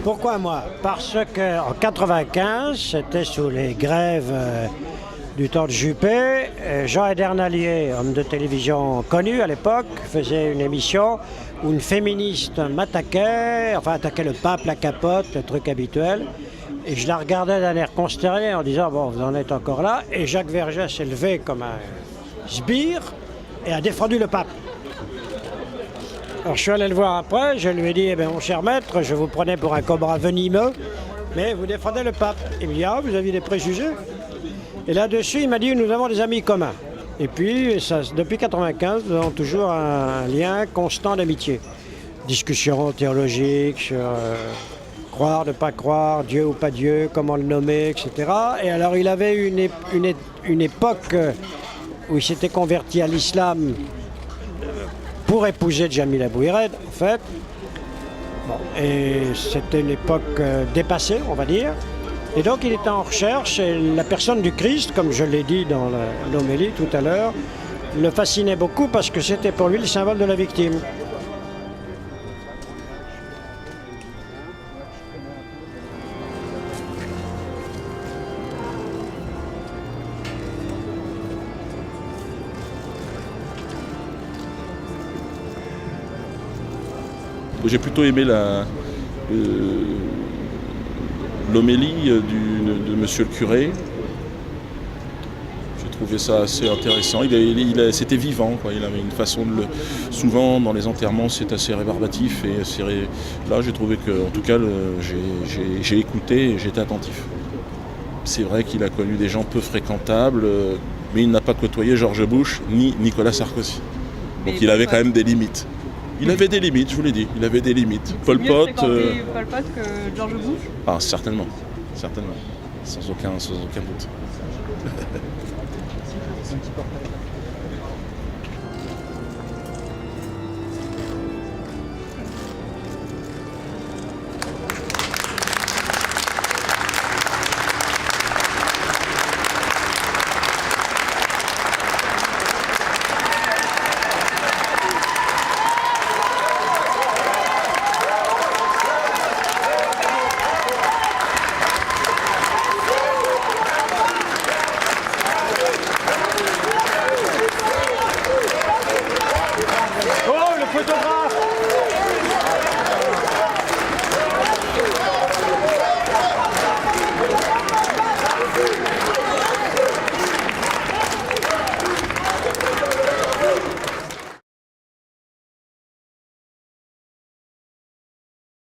Pourquoi moi? Parce qu'en 95, c'était sous les grèves du temps de Juppé. Jean Edernalier, homme de télévision connu à l'époque, faisait une émission où une féministe m'attaquait, attaquait le pape, la capote, le truc habituel. Et je la regardais d'un air consterné en disant « Bon, vous en êtes encore là ». Et Jacques Vergès s'est levé comme un sbire et a défendu le pape. Alors je suis allé le voir après, je lui ai dit, mon cher maître, je vous prenais pour un cobra venimeux, mais vous défendez le pape. Il me dit, ah, vous aviez des préjugés? Et là-dessus, il m'a dit, nous avons des amis communs. Et puis, depuis 1995, nous avons toujours un lien constant d'amitié. Discussions théologiques sur croire, ne pas croire, Dieu ou pas Dieu, comment le nommer, etc. Et alors, il avait une époque où il s'était converti à l'islam pour épouser Djamila Bouhired, en fait. Bon, et c'était une époque dépassée, on va dire. Et donc il était en recherche, et la personne du Christ, comme je l'ai dit dans l'homélie tout à l'heure, le fascinait beaucoup parce que c'était pour lui le symbole de la victime. J'ai plutôt aimé l'homélie de monsieur le curé. J'ai trouvé ça assez intéressant. C'était vivant, quoi. Il avait une façon de souvent dans les enterrements c'est assez rébarbatif et là j'ai trouvé que, en tout cas, j'ai écouté et j'étais attentif. C'est vrai qu'il a connu des gens peu fréquentables, mais il n'a pas côtoyé George Bush ni Nicolas Sarkozy. Donc il avait quand même des limites. Il avait des limites, je vous l'ai dit, il avait des limites. Pol Pot que George Bush? Ah, certainement, sans aucun doute.